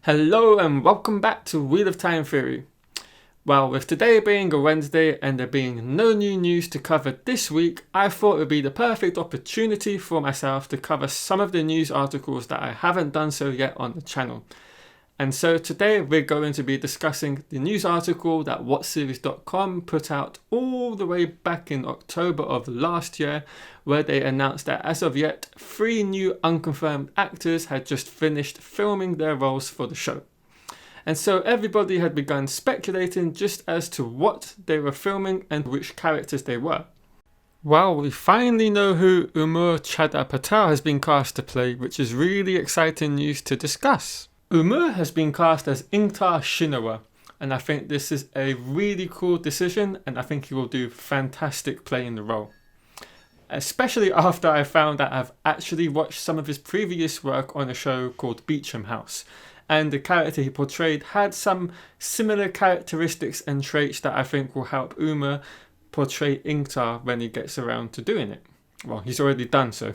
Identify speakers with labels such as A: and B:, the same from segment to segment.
A: Hello and welcome back to Wheel of Time Theory. Well, with today being a Wednesday and there being no new news to cover this week, I thought it would be the perfect opportunity for myself to cover some of the news articles that I haven't done so yet on the channel. And so today we're going to be discussing the news article that whatseries.com put out all the way back in October of last year, where they announced that as of yet, 3 new unconfirmed actors had just finished filming their roles for the show. And so everybody had begun speculating just as to what they were filming and which characters they were. Well, we finally know who Umur Chadha Patel has been cast to play, which is really exciting news to discuss. Umur has been cast as Ingtar Shinowa, and I think this is a really cool decision, and I think he will do fantastic playing the role. Especially after I found that I've actually watched some of his previous work on a show called Beecham House, and the character he portrayed had some similar characteristics and traits that I think will help Umur portray Ingtar when he gets around to doing it. Well, he's already done so.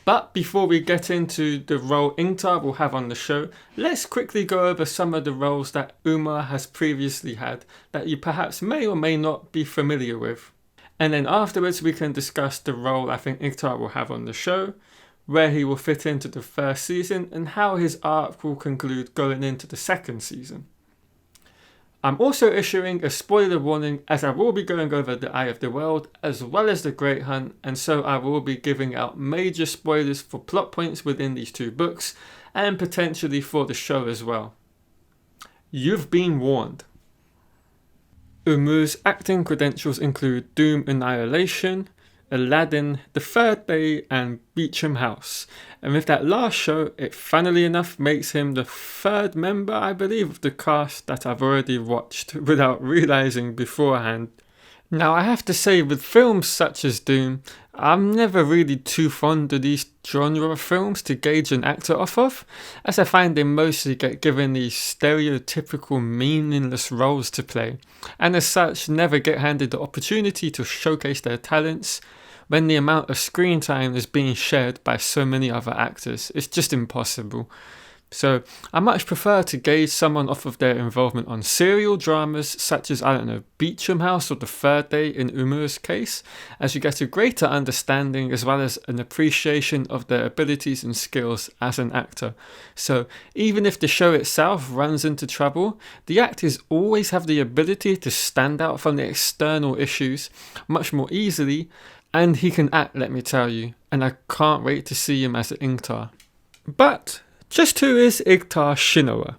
A: But before we get into the role Ingtar will have on the show, let's quickly go over some of the roles that Umur has previously had that you perhaps may or may not be familiar with. And then afterwards we can discuss the role I think Ingtar will have on the show, where he will fit into the first season, and how his arc will conclude going into the second season. I'm also issuing a spoiler warning as I will be going over The Eye of the World as well as The Great Hunt, and so I will be giving out major spoilers for plot points within these 2 books and potentially for the show as well. You've been warned. Umur's acting credentials include Doom Annihilation, Aladdin, The Third Day and Beecham House, and with that last show it funnily enough makes him the 3rd member I believe of the cast that I've already watched without realising beforehand. Now I have to say, with films such as Doom, I'm never really too fond of these genre of films to gauge an actor off of, as I find they mostly get given these stereotypical meaningless roles to play, and as such never get handed the opportunity to showcase their talents when the amount of screen time is being shared by so many other actors. It's just impossible. So I much prefer to gauge someone off of their involvement on serial dramas such as, Beecham House or The Third Day in Umur's case, as you get a greater understanding as well as an appreciation of their abilities and skills as an actor. So even if the show itself runs into trouble, the actors always have the ability to stand out from the external issues much more easily, and he can act, let me tell you, and I can't wait to see him as Ingtar. But just who is Ingtar Shinowa?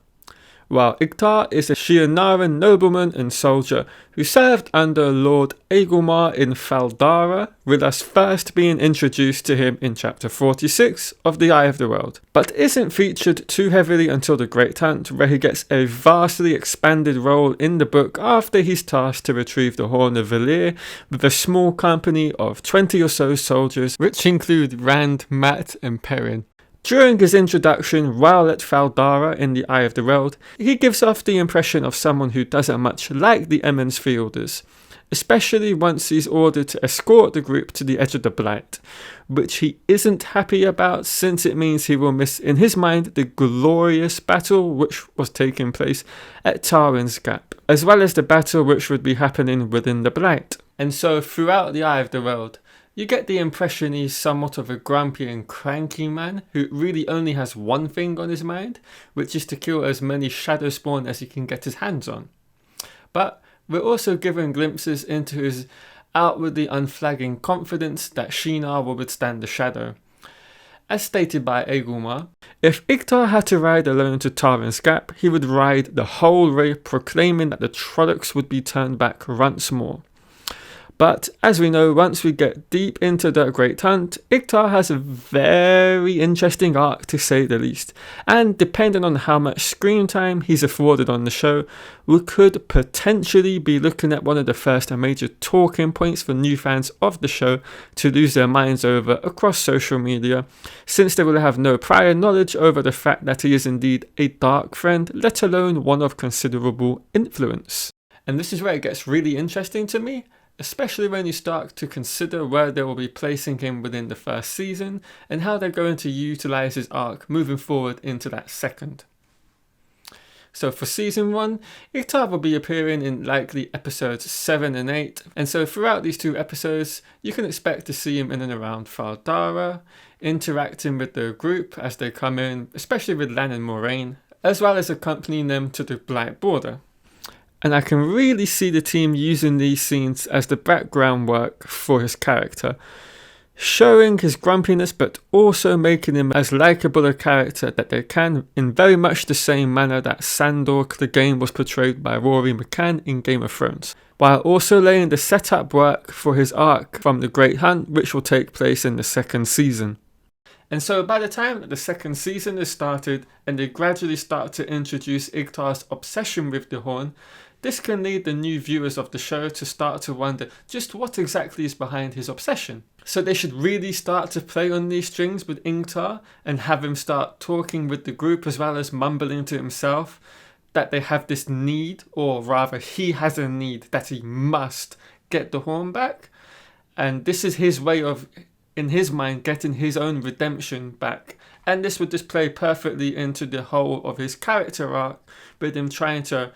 A: Well, Ingtar is a Shionaran nobleman and soldier who served under Lord Aegulmar in Faldara, with us first being introduced to him in chapter 46 of The Eye of the World, but isn't featured too heavily until The Great Hunt, where he gets a vastly expanded role in the book after he's tasked to retrieve the Horn of Valir with a small company of 20 or so soldiers, which include Rand, Mat and Perrin. During his introduction while at Faldara in The Eye of the World, he gives off the impression of someone who doesn't much like the Emmons Fielders, especially once he's ordered to escort the group to the edge of the Blight, which he isn't happy about since it means he will miss, in his mind, the glorious battle which was taking place at Taran's Gap, as well as the battle which would be happening within the Blight. And so throughout The Eye of the World, you get the impression he's somewhat of a grumpy and cranky man who really only has one thing on his mind, which is to kill as many Shadowspawn as he can get his hands on. But we're also given glimpses into his outwardly unflagging confidence that Shinar will withstand the shadow. As stated by Aegulmar, if Ingtar had to ride alone to Taran's Gap, he would ride the whole way, proclaiming that the Trollocs would be turned back once more. But as we know, once we get deep into The Great Hunt, Ingtar has a very interesting arc to say the least, and depending on how much screen time he's afforded on the show, we could potentially be looking at one of the first major talking points for new fans of the show to lose their minds over across social media, since they will have no prior knowledge over the fact that he is indeed a dark friend, let alone one of considerable influence. And this is where it gets really interesting to me, especially when you start to consider where they will be placing him within the first season and how they're going to utilise his arc moving forward into that second. So for season 1, Ingtar will be appearing in likely episodes 7 and 8, and so throughout these 2 episodes, you can expect to see him in and around Faldara, interacting with the group as they come in, especially with Lan and Moraine, as well as accompanying them to the Blight border. And I can really see the team using these scenes as the background work for his character, showing his grumpiness but also making him as likeable a character that they can, in very much the same manner that Sandor Clegane was portrayed by Rory McCann in Game of Thrones, while also laying the setup work for his arc from the Great Hunt, which will take place in the 2nd season. And so by the time that the 2nd season is started and they gradually start to introduce Ingtar's obsession with the horn, this can lead the new viewers of the show to start to wonder just what exactly is behind his obsession. So they should really start to play on these strings with Ingtar and have him start talking with the group as well as mumbling to himself that they have this need, or rather he has a need that he must get the horn back. And this is his way of, in his mind, getting his own redemption back. And this would just play perfectly into the whole of his character arc with him trying to,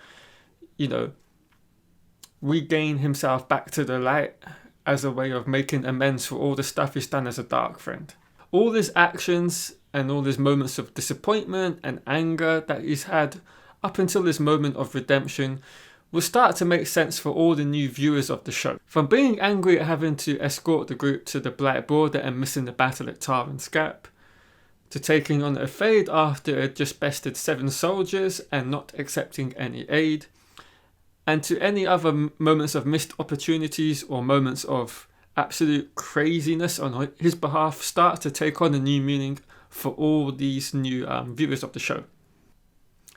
A: regain himself back to the light as a way of making amends for all the stuff he's done as a dark friend. All his actions and all his moments of disappointment and anger that he's had up until this moment of redemption will start to make sense for all the new viewers of the show. From being angry at having to escort the group to the Blight border and missing the battle at Taran's Gap, to taking on a Fade after it just bested 7 soldiers and not accepting any aid, and to any other moments of missed opportunities or moments of absolute craziness on his behalf start to take on a new meaning for all these new viewers of the show.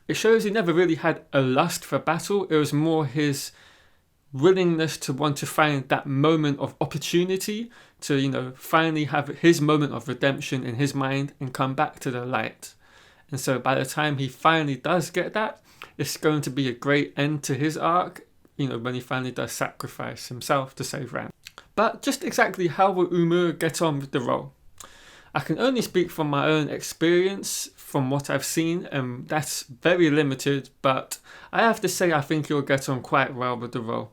A: It shows he never really had a lust for battle. It was more his willingness to want to find that moment of opportunity to, finally have his moment of redemption in his mind and come back to the light. And so by the time he finally does get that, it's going to be a great end to his arc, when he finally does sacrifice himself to save Rand. But just exactly how will Umur get on with the role? I can only speak from my own experience, from what I've seen, and that's very limited, but I have to say I think he'll get on quite well with the role.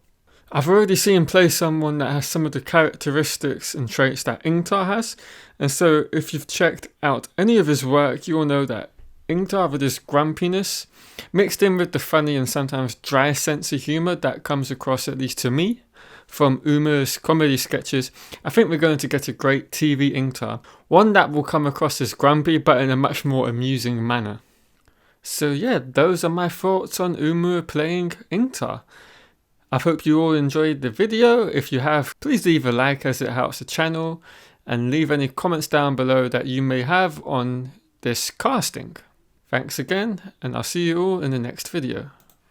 A: I've already seen him play someone that has some of the characteristics and traits that Ingtar has, and so if you've checked out any of his work, you will know that Ingtar, with his grumpiness, mixed in with the funny and sometimes dry sense of humour that comes across, at least to me, from Umur's comedy sketches, I think we're going to get a great TV Ingtar. One that will come across as grumpy but in a much more amusing manner. So yeah, those are my thoughts on Umur playing Ingtar. I hope you all enjoyed the video. If you have, please leave a like as it helps the channel, and leave any comments down below that you may have on this casting. Thanks again, and I'll see you all in the next video.